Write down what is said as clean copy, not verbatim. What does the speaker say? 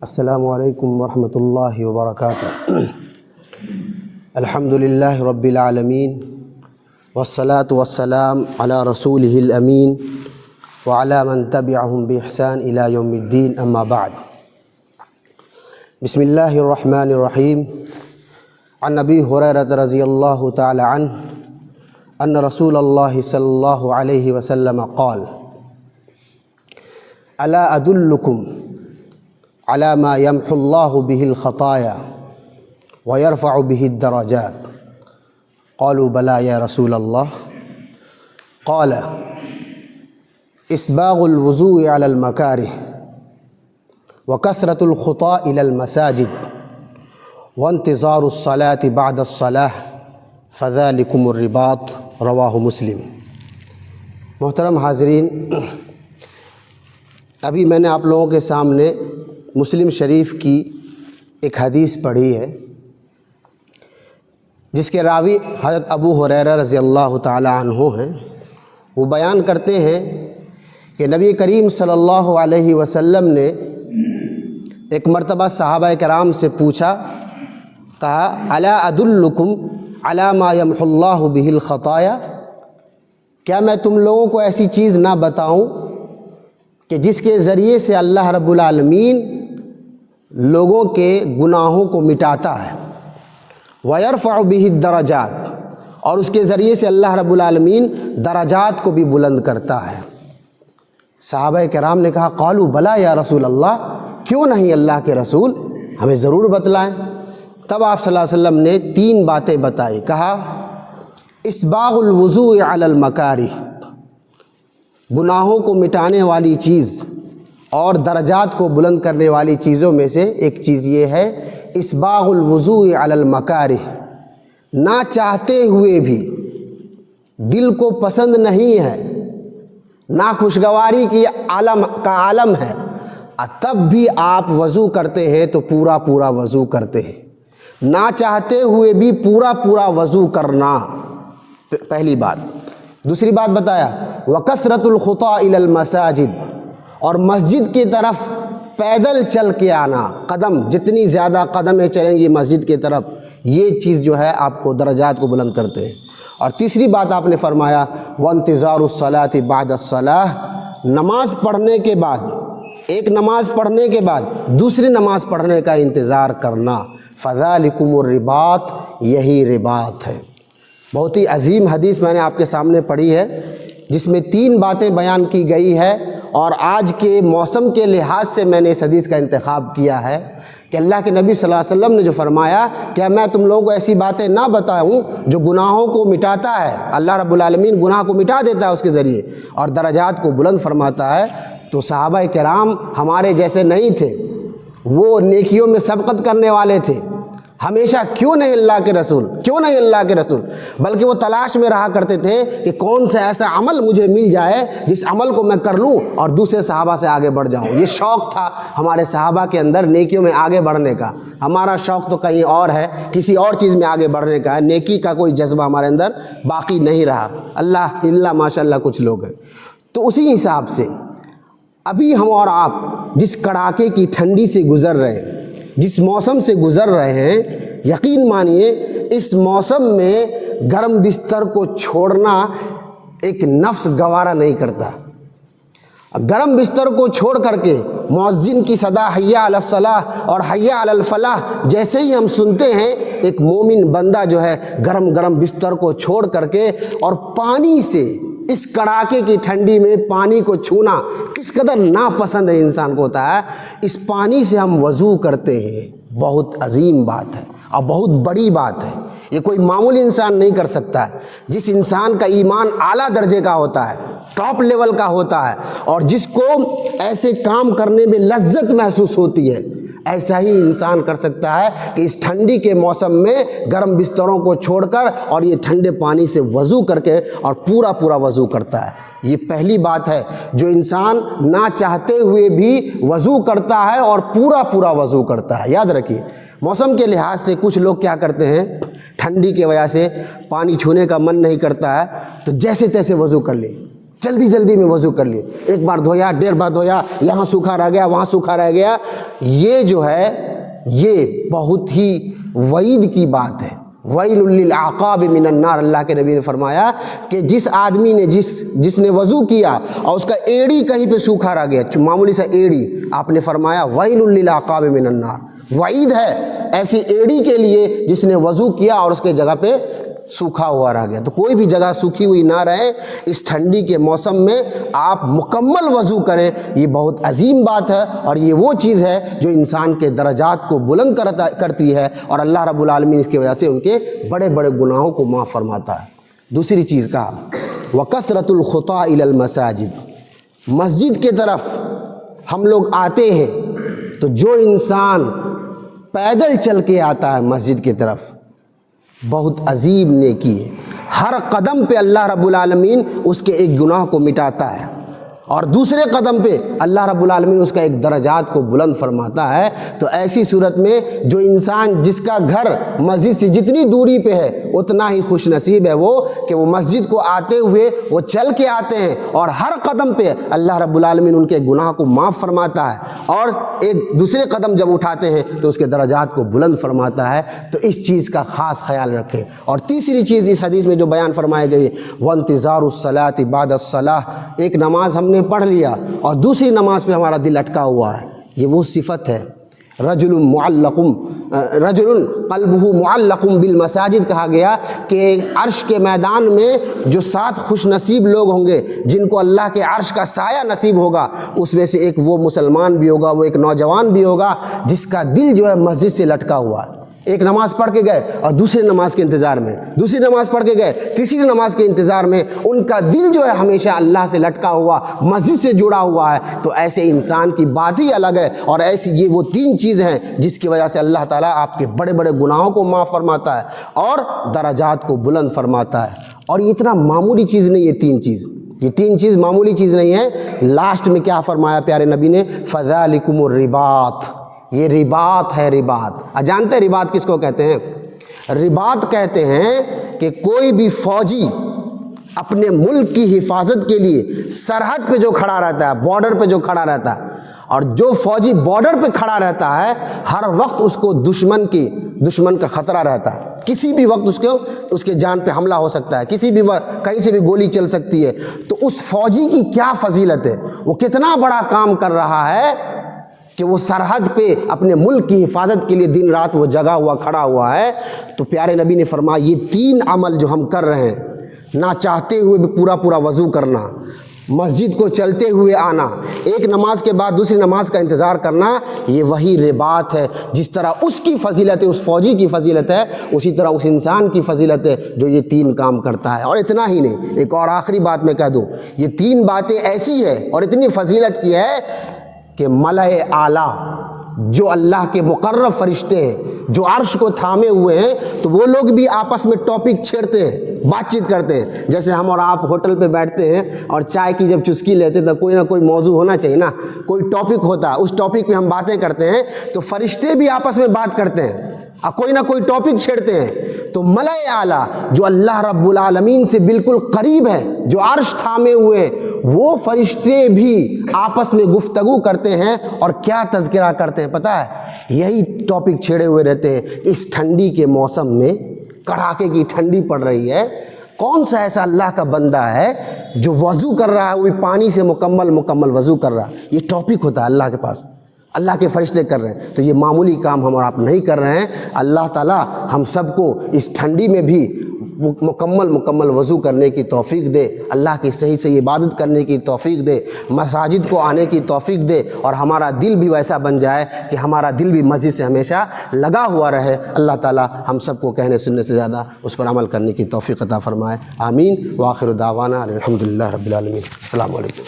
السلام علیکم ورحمۃ اللہ وبرکاتہ۔ الحمد للہ رب العالمین والصلاة والسلام علی رسولہ الامین وعلی من تبعہم بإحسان الی یوم الدین، اما بعد۔ بسم اللہ الرحمن الرحیم۔ عن ابی ہریرہ رضی اللہ تعالی عنہ ان رسول اللہ صلی اللہ علیہ وسلم قال: الا ادلکم علی ما یمحو اللہ بہ الخطایا ویرفع بہ الدرجات؟ قالوا بلی یا رسول اللہ۔ قال: اسباغ الوضوء علی المکارہ وکثرۃ الخطا الی المساجد وانتظار الصلاة بعد الصلاة فذلکم الرباط، رواہ مسلم۔ محترم حاضرین، ابھی میں نے آپ لوگوں کے سامنے مسلم شریف کی ایک حدیث پڑھی ہے جس کے راوی حضرت ابو ہریرہ رضی اللہ تعالی عنہ ہیں۔ وہ بیان کرتے ہیں کہ نبی کریم صلی اللہ علیہ وسلم نے ایک مرتبہ صحابہ کرام سے پوچھا، کہا: الا ادلکم علی ما یمحو اللہ بہ الخطایا؟ کیا میں تم لوگوں کو ایسی چیز نہ بتاؤں کہ جس کے ذریعے سے اللہ رب العالمین لوگوں کے گناہوں کو مٹاتا ہے، وَيَرْفَعُ بِهِ الدَّرَجَاتِ، اور اس کے ذریعے سے اللہ رب العالمین درجات کو بھی بلند کرتا ہے؟ صحابہ کرام نے کہا: قالوا بلا یا رسول اللہ، کیوں نہیں اللہ کے رسول، ہمیں ضرور بتلائیں۔ تب آپ صلی اللہ علیہ وسلم نے 3 باتیں بتائی۔ کہا: اسباغ الوضوء علی المکارہ، گناہوں کو مٹانے والی چیز اور درجات کو بلند کرنے والی چیزوں میں سے ایک چیز یہ ہے، اسباغ الوضوء علی المکارہ، نہ چاہتے ہوئے بھی، دل کو پسند نہیں ہے، ناخوشگواری کی عالم ہے، تب بھی آپ وضو کرتے ہیں تو پورا پورا وضو کرتے ہیں۔ نہ چاہتے ہوئے بھی پورا پورا وضو کرنا، پہلی بات۔ دوسری بات بتایا، وَكَثْرَةُ الْخُطَىٰ إِلَى الْمَسَاجِدِ، اور مسجد کی طرف پیدل چل کے آنا، قدم جتنی زیادہ قدمیں چلیں گی مسجد کی طرف، یہ چیز جو ہے آپ کو درجات کو بلند کرتے ہیں۔ اور تیسری بات آپ نے فرمایا، وَانتِظَارُ الصَّلَاةِ بَعْدَ الصَّلَاةِ، نماز پڑھنے کے بعد، ایک نماز پڑھنے کے بعد دوسری نماز پڑھنے کا انتظار کرنا، فَذَلِكُمُ الرِّبَاطُ، یہی رباط ہے۔ بہت ہی عظیم حدیث میں نے آپ کے سامنے پڑھی ہے جس میں 3 باتیں بیان کی گئی ہے، اور آج کے موسم کے لحاظ سے میں نے اس حدیث کا انتخاب کیا ہے کہ اللہ کے نبی صلی اللہ علیہ وسلم نے جو فرمایا کہ میں تم لوگوں کو ایسی باتیں نہ بتاؤں جو گناہوں کو مٹاتا ہے، اللہ رب العالمین گناہ کو مٹا دیتا ہے اس کے ذریعے اور درجات کو بلند فرماتا ہے، تو صحابہ کرام ہمارے جیسے نہیں تھے، وہ نیکیوں میں سبقت کرنے والے تھے۔ ہمیشہ کیوں نہیں اللہ کے رسول، کیوں نہیں اللہ کے رسول، بلکہ وہ تلاش میں رہا کرتے تھے کہ کون سا ایسا عمل مجھے مل جائے جس عمل کو میں کر لوں اور دوسرے صحابہ سے آگے بڑھ جاؤں۔ یہ شوق تھا ہمارے صحابہ کے اندر نیکیوں میں آگے بڑھنے کا۔ ہمارا شوق تو کہیں اور ہے، کسی اور چیز میں آگے بڑھنے کا ہے، نیکی کا کوئی جذبہ ہمارے اندر باقی نہیں رہا، اللہ ماشاء اللہ کچھ لوگ ہیں۔ تو اسی حساب سے ابھی ہم اور آپ جس کڑاکے کی ٹھنڈی سے گزر رہے ہیں، جس موسم سے گزر رہے ہیں، یقین مانیے اس موسم میں گرم بستر کو چھوڑنا ایک نفس گوارا نہیں کرتا۔ گرم بستر کو چھوڑ کر کے مؤذن کی صدا حی علی الصلاۃ اور حی علی الفلاح جیسے ہی ہم سنتے ہیں، ایک مومن بندہ جو ہے گرم بستر کو چھوڑ کر کے اور پانی سے، اس کڑاکے کی ٹھنڈی میں پانی کو چھونا کس قدر ناپسند ہے انسان کو ہوتا ہے، اس پانی سے ہم وضو کرتے ہیں، بہت عظیم بات ہے اور بہت بڑی بات ہے۔ یہ کوئی معمولی انسان نہیں کر سکتا ہے۔ جس انسان کا ایمان اعلیٰ درجے کا ہوتا ہے، ٹاپ لیول کا ہوتا ہے، اور جس کو ایسے کام کرنے میں لذت محسوس ہوتی ہے، ایسا ہی انسان کر سکتا ہے کہ اس ٹھنڈی کے موسم میں گرم بستروں کو چھوڑ کر اور یہ ٹھنڈے پانی سے وضو کر کے اور پورا پورا وضو کرتا ہے۔ یہ پہلی بات ہے، جو انسان نہ چاہتے ہوئے بھی وضو کرتا ہے اور پورا پورا وضو کرتا ہے۔ یاد رکھیے، موسم کے لحاظ سے کچھ لوگ کیا کرتے ہیں، ٹھنڈی کی وجہ سے پانی چھونے کا من نہیں کرتا ہے تو جیسے تیسے وضو کر لیں، جلدی جلدی میں وضو کر لیے، ایک بار دھویا، 1.5 بار دھویا، یہاں سوکھا رہ گیا، وہاں سوکھا رہ گیا، یہ جو ہے یہ بہت ہی وعید کی بات ہے۔ ویل للعقاب من النار، اللہ کے نبی نے فرمایا کہ جس آدمی نے جس نے وضو کیا اور اس کا ایڑی کہیں پہ سوکھا رہ گیا، معمولی سا ایڑی، آپ نے فرمایا ویل للعقاب من النار، وعید ہے ایسی ایڑی کے لیے جس نے وضو کیا اور اس کے جگہ پہ سوکھا ہوا رہ گیا۔ تو کوئی بھی جگہ سوکھی ہوئی نہ رہے، اس ٹھنڈی کے موسم میں آپ مکمل وضو کریں، یہ بہت عظیم بات ہے، اور یہ وہ چیز ہے جو انسان کے درجات کو بلند کرتی ہے، اور اللہ رب العالمین اس کی وجہ سے ان کے بڑے بڑے گناہوں کو معاف فرماتا ہے۔ دوسری چیز کہا وَكَثْرَةُ الْخُطَىٰ إِلَى الْمَسَاجِدِ، مسجد کے طرف ہم لوگ آتے ہیں تو جو انسان پیدل چل کے آتا ہے مسجد کی طرف، بہت عظیم نیکی ہے، ہر قدم پہ اللہ رب العالمین اس کے ایک گناہ کو مٹاتا ہے، اور دوسرے قدم پہ اللہ رب العالمین اس کا ایک درجات کو بلند فرماتا ہے۔ تو ایسی صورت میں جو انسان جس کا گھر مسجد سے جتنی دوری پہ ہے اتنا ہی خوش نصیب ہے وہ کہ وہ مسجد کو آتے ہوئے وہ چل کے آتے ہیں، اور ہر قدم پہ اللہ رب العالمین ان کے گناہ کو معاف فرماتا ہے، اور ایک دوسرے قدم جب اٹھاتے ہیں تو اس کے درجات کو بلند فرماتا ہے۔ تو اس چیز کا خاص خیال رکھیں۔ اور تیسری چیز اس حدیث میں جو بیان فرمائی گئی وانتظار الصلاۃ بعد الصلاۃ، ایک نماز ہم نے پڑھ لیا اور دوسری نماز پہ ہمارا دل اٹکا ہوا ہے، یہ وہ صفت ہے رجل قلبہ معلق بالمساجد، کہا گیا کہ عرش کے میدان میں جو 7 خوش نصیب لوگ ہوں گے جن کو اللہ کے عرش کا سایہ نصیب ہوگا، اس میں سے ایک وہ مسلمان بھی ہوگا، وہ ایک نوجوان بھی ہوگا جس کا دل جو ہے مسجد سے لٹکا ہوا ہے۔ ایک نماز پڑھ کے گئے اور دوسری نماز کے انتظار میں، دوسری نماز پڑھ کے گئے تیسری نماز کے انتظار میں، ان کا دل جو ہے ہمیشہ اللہ سے لٹکا ہوا، مسجد سے جڑا ہوا ہے۔ تو ایسے انسان کی بات ہی الگ ہے، اور ایسی یہ وہ 3 چیزیں ہیں جس کی وجہ سے اللہ تعالیٰ آپ کے بڑے بڑے گناہوں کو معاف فرماتا ہے اور درجات کو بلند فرماتا ہے۔ اور یہ اتنا معمولی چیز نہیں، یہ 3 چیز معمولی چیز نہیں ہے۔ لاسٹ میں کیا فرمایا پیارے نبی نے؟ فَذَلِكُمُ الرِّبَاطُ، یہ رباط ہے، رباط۔ جانتے ہیں رباط کس کو کہتے ہیں؟ رباط کہتے ہیں کہ کوئی بھی فوجی اپنے ملک کی حفاظت کے لیے سرحد پہ جو کھڑا رہتا ہے، بارڈر پہ جو کھڑا رہتا ہے، اور جو فوجی بارڈر پہ کھڑا رہتا ہے ہر وقت اس کو دشمن کا خطرہ رہتا ہے، کسی بھی وقت اس کے جان پہ حملہ ہو سکتا ہے، کسی بھی وقت کہیں سے بھی گولی چل سکتی ہے۔ تو اس فوجی کی کیا فضیلت ہے، وہ کتنا بڑا کام کر رہا ہے کہ وہ سرحد پہ اپنے ملک کی حفاظت کے لیے دن رات وہ جگا ہوا کھڑا ہوا ہے۔ تو پیارے نبی نے فرمایا یہ 3 عمل جو ہم کر رہے ہیں، نہ چاہتے ہوئے بھی پورا وضو کرنا، مسجد کو چلتے ہوئے آنا، ایک نماز کے بعد دوسری نماز کا انتظار کرنا، یہ وہی رباط ہے۔ جس طرح اس کی فضیلت ہے، اس فوجی کی فضیلت ہے، اسی طرح اس انسان کی فضیلت ہے جو یہ 3 کام کرتا ہے۔ اور اتنا ہی نہیں، ایک اور آخری بات میں کہہ دوں، یہ 3 باتیں ایسی ہے اور اتنی فضیلت کی ہے کہ ملائے اعلیٰ جو اللہ کے مقرب فرشتے ہیں، جو عرش کو تھامے ہوئے ہیں، تو وہ لوگ بھی آپس میں ٹاپک چھیڑتے ہیں، بات چیت کرتے ہیں۔ جیسے ہم اور آپ ہوٹل پہ بیٹھتے ہیں اور چائے کی جب چسکی لیتے ہیں تو کوئی نہ کوئی موضوع ہونا چاہیے نا، کوئی ٹاپک ہوتا ہے، اس ٹاپک پہ ہم باتیں کرتے ہیں۔ تو فرشتے بھی آپس میں بات کرتے ہیں اور کوئی نہ کوئی ٹاپک چھیڑتے ہیں۔ تو ملائے اعلیٰ جو اللہ رب العالمین سے بالکل قریب ہے، جو عرش تھامے ہوئے ہیں، وہ فرشتے بھی آپس میں گفتگو کرتے ہیں اور کیا تذکرہ کرتے ہیں پتہ ہے؟ یہی ٹاپک چھیڑے ہوئے رہتے ہیں۔ اس ٹھنڈی کے موسم میں، کڑاکے کی ٹھنڈی پڑ رہی ہے، کون سا ایسا اللہ کا بندہ ہے جو وضو کر رہا ہے، وہ پانی سے مکمل وضو کر رہا ہے؟ یہ ٹاپک ہوتا ہے اللہ کے پاس، اللہ کے فرشتے کر رہے ہیں۔ تو یہ معمولی کام ہم اور آپ نہیں کر رہے ہیں۔ اللہ تعالیٰ ہم سب کو اس ٹھنڈی میں بھی مکمل وضو کرنے کی توفیق دے، اللہ کی صحیح عبادت کرنے کی توفیق دے، مساجد کو آنے کی توفیق دے، اور ہمارا دل بھی ویسا بن جائے کہ ہمارا دل بھی مسجد سے ہمیشہ لگا ہوا رہے۔ اللہ تعالیٰ ہم سب کو کہنے سننے سے زیادہ اس پر عمل کرنے کی توفیق عطا فرمائے، آمین۔ وآخر دعوانا الحمدللہ رب العالمین۔ السلام علیکم۔